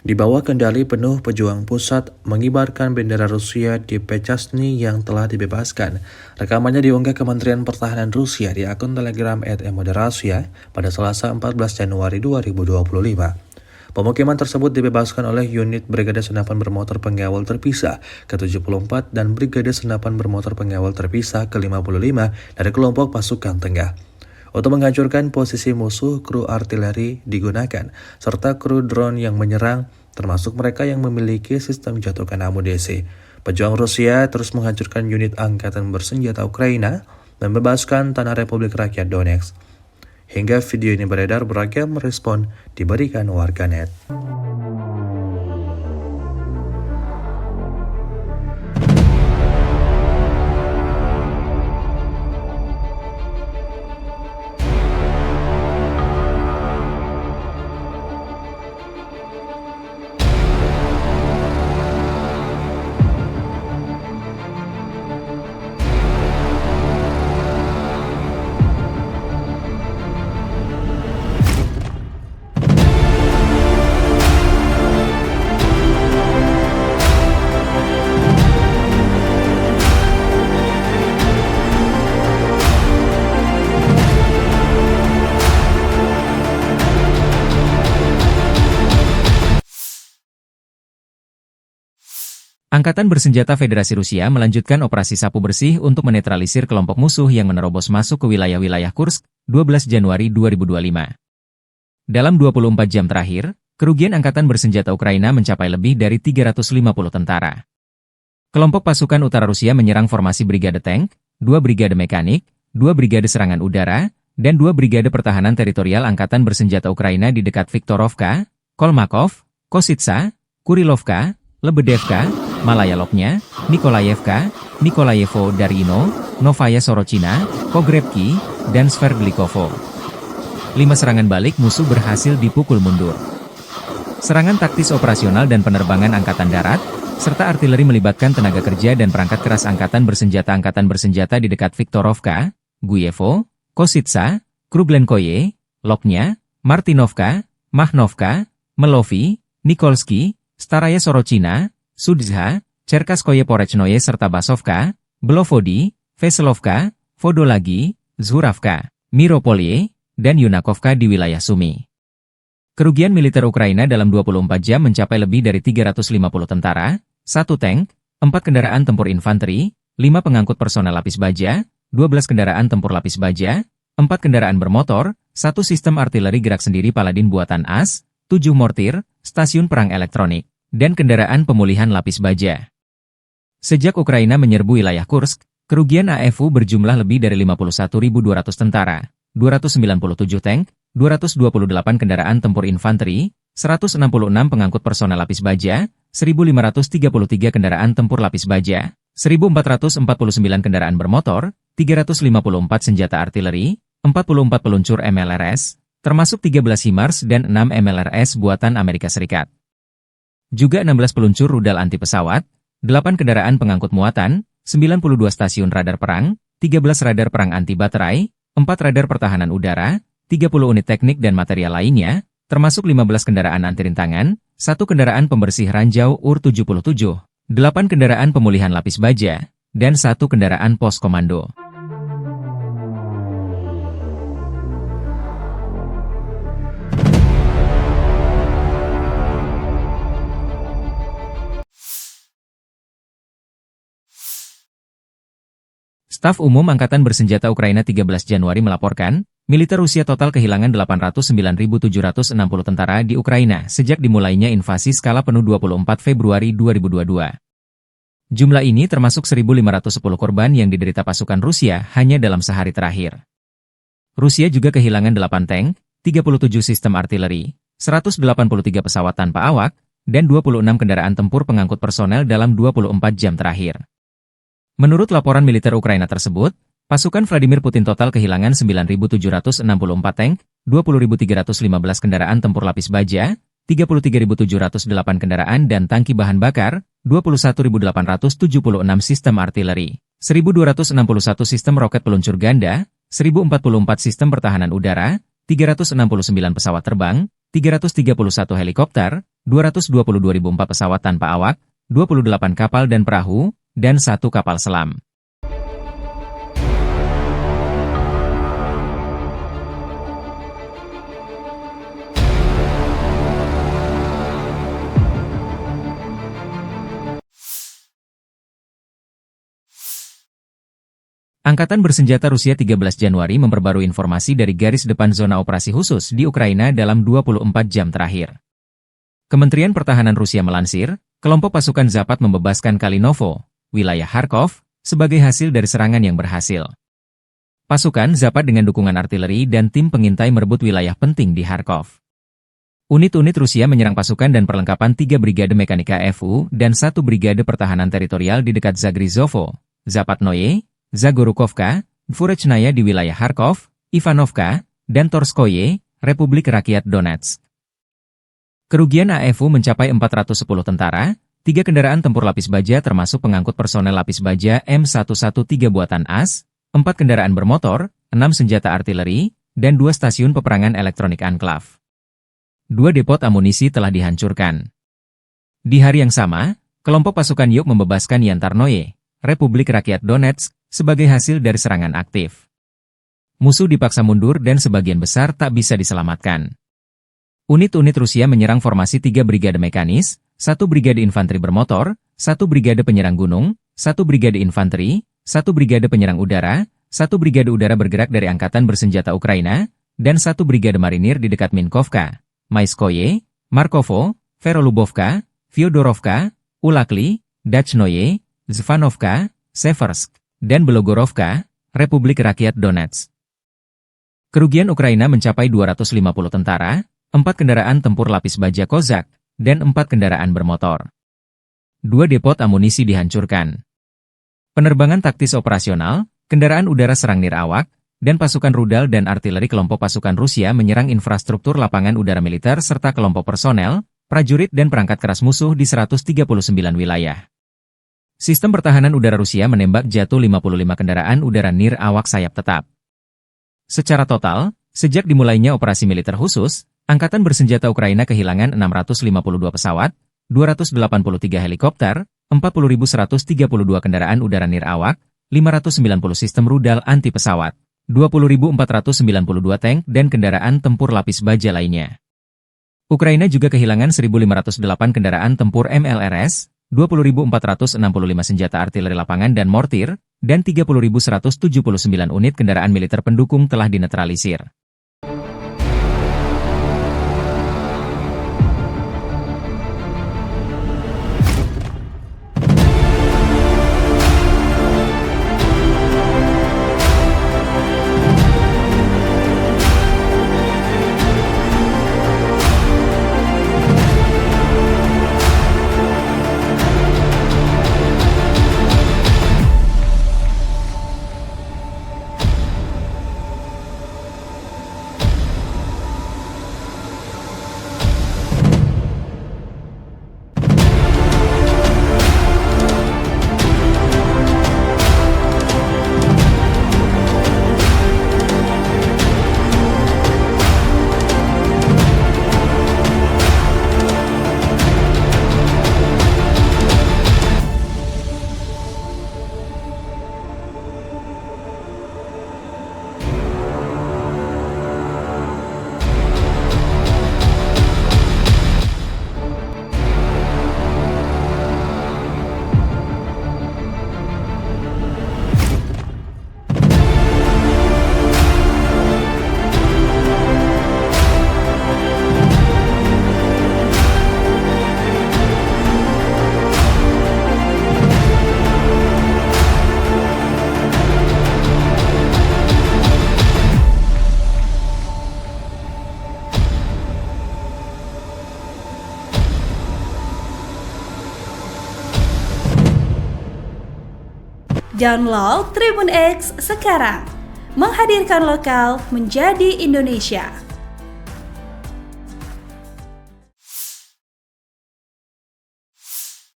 Di bawah kendali penuh pejuang pusat mengibarkan bendera Rusia di Pechasny yang telah dibebaskan. Rekamannya diunggah Kementerian Pertahanan Rusia di akun Telegram @emoderasya pada Selasa 14 Januari 2025. Pemukiman tersebut dibebaskan oleh unit Brigade Senapan Bermotor Pengawal Terpisah ke-74 dan Brigade Senapan Bermotor Pengawal Terpisah ke-55 dari kelompok pasukan tengah. Untuk menghancurkan posisi musuh, kru artileri digunakan, serta kru drone yang menyerang, termasuk mereka yang memiliki sistem jatuhkan amunisi. Pejuang Rusia terus menghancurkan unit angkatan bersenjata Ukraina dan membebaskan tanah Republik Rakyat Donetsk. Hingga video ini beredar, beragam respon diberikan warganet. Angkatan Bersenjata Federasi Rusia melanjutkan operasi sapu bersih untuk menetralisir kelompok musuh yang menerobos masuk ke wilayah-wilayah Kursk, 12 Januari 2025. Dalam 24 jam terakhir, kerugian Angkatan Bersenjata Ukraina mencapai lebih dari 350 tentara. Kelompok pasukan utara Rusia menyerang formasi Brigade Tank, 2 Brigade Mekanik, 2 Brigade Serangan Udara, dan 2 Brigade Pertahanan Teritorial Angkatan Bersenjata Ukraina di dekat Viktorovka, Kolmakov, Kositsa, Kurilovka, Lebedevka, Malaya Lopnya, Nikolayevka, Nikolayevo Darino, Novaya Sorochina, Pogrebki, dan Sverdlikovo. 5 serangan balik musuh berhasil dipukul mundur. Serangan taktis operasional dan penerbangan angkatan darat, serta artileri melibatkan tenaga kerja dan perangkat keras angkatan bersenjata di dekat Viktorovka, Guyevo, Kositsa, Kruglenkoye, Lopnya, Martinovka, Mahnovka, Melovi, Nikolsky, Staraya Sorochina, Sudzha, Cherkaskoye Porechnoye serta Basovka, Belovodi, Veselovka, Vodolagi, Zhuravka, Miropolye, dan Yunakovka di wilayah Sumy. Kerugian militer Ukraina dalam 24 jam mencapai lebih dari 350 tentara, 1 tank, 4 kendaraan tempur infanteri, 5 pengangkut personel lapis baja, 12 kendaraan tempur lapis baja, 4 kendaraan bermotor, 1 sistem artileri gerak sendiri Paladin buatan AS, 7 mortir, stasiun perang elektronik, dan kendaraan pemulihan lapis baja. Sejak Ukraina menyerbu wilayah Kursk, kerugian AFU berjumlah lebih dari 51.200 tentara, 297 tank, 228 kendaraan tempur infanteri, 166 pengangkut personel lapis baja, 1.533 kendaraan tempur lapis baja, 1.449 kendaraan bermotor, 354 senjata artileri, 44 peluncur MLRS, termasuk 13 HIMARS dan 6 MLRS buatan Amerika Serikat. Juga 16 peluncur rudal anti pesawat, 8 kendaraan pengangkut muatan, 92 stasiun radar perang, 13 radar perang anti baterai, 4 radar pertahanan udara, 30 unit teknik dan material lainnya, termasuk 15 kendaraan anti rintangan, 1 kendaraan pembersih ranjau UR-77, 8 kendaraan pemulihan lapis baja, dan 1 kendaraan pos komando. Staf Umum Angkatan Bersenjata Ukraina 13 Januari melaporkan, militer Rusia total kehilangan 809.760 tentara di Ukraina sejak dimulainya invasi skala penuh 24 Februari 2022. Jumlah ini termasuk 1.510 korban yang diderita pasukan Rusia hanya dalam sehari terakhir. Rusia juga kehilangan 8 tank, 37 sistem artileri, 183 pesawat tanpa awak, dan 26 kendaraan tempur pengangkut personel dalam 24 jam terakhir. Menurut laporan militer Ukraina tersebut, pasukan Vladimir Putin total kehilangan 9.764 tank, 20.315 kendaraan tempur lapis baja, 33.708 kendaraan dan tangki bahan bakar, 21.876 sistem artileri, 1.261 sistem roket peluncur ganda, 1.044 sistem pertahanan udara, 369 pesawat terbang, 331 helikopter, 222.004 pesawat tanpa awak, 28 kapal dan perahu, dan 1 kapal selam. Angkatan Bersenjata Rusia 13 Januari memperbarui informasi dari garis depan zona operasi khusus di Ukraina dalam 24 jam terakhir. Kementerian Pertahanan Rusia melansir, kelompok pasukan Zapad membebaskan Kalinovo, wilayah Kharkov, sebagai hasil dari serangan yang berhasil. Pasukan Zapad dengan dukungan artileri dan tim pengintai merebut wilayah penting di Kharkov. Unit-unit Rusia menyerang pasukan dan perlengkapan 3 Brigade Mekanika FU dan 1 Brigade Pertahanan Teritorial di dekat Zagrizovo, Zapatnoye, Zagorukovka, Dvorechnaya di wilayah Kharkov, Ivanovka, dan Torskoye, Republik Rakyat Donetsk. Kerugian AFU mencapai 410 tentara, 3 kendaraan tempur lapis baja termasuk pengangkut personel lapis baja M113 buatan AS, 4 kendaraan bermotor, 6 senjata artileri, dan 2 stasiun peperangan elektronik Anklav. 2 depot amunisi telah dihancurkan. Di hari yang sama, kelompok pasukan Yuk membebaskan Yantarnoye, Republik Rakyat Donetsk, sebagai hasil dari serangan aktif. Musuh dipaksa mundur dan sebagian besar tak bisa diselamatkan. Unit-unit Rusia menyerang formasi 3 brigade mekanis, 1 brigade infanteri bermotor, 1 brigade penyerang gunung, 1 brigade infanteri, 1 brigade penyerang udara, 1 brigade udara bergerak dari Angkatan Bersenjata Ukraina, dan 1 brigade marinir di dekat Minkovka, Maiskoye, Markovo, Verolubovka, Fyodorovka, Ulakli, Dachnoye, Zvanovka, Seversk, dan Belogorovka, Republik Rakyat Donetsk. Kerugian Ukraina mencapai 250 tentara, 4 kendaraan tempur lapis baja Kozak, dan 4 kendaraan bermotor. 2 depot amunisi dihancurkan. Penerbangan taktis operasional, kendaraan udara serang nirawak, dan pasukan rudal dan artileri kelompok pasukan Rusia menyerang infrastruktur lapangan udara militer serta kelompok personel, prajurit dan perangkat keras musuh di 139 wilayah. Sistem pertahanan udara Rusia menembak jatuh 55 kendaraan udara nirawak sayap tetap. Secara total, sejak dimulainya operasi militer khusus, Angkatan Bersenjata Ukraina kehilangan 652 pesawat, 283 helikopter, 40.132 kendaraan udara nirawak, 590 sistem rudal anti pesawat, 20.492 tank dan kendaraan tempur lapis baja lainnya. Ukraina juga kehilangan 1.508 kendaraan tempur MLRS, 20.465 senjata artileri lapangan dan mortir, dan 30.179 unit kendaraan militer pendukung telah dinetralisir. Download Tribun X sekarang, menghadirkan lokal menjadi Indonesia.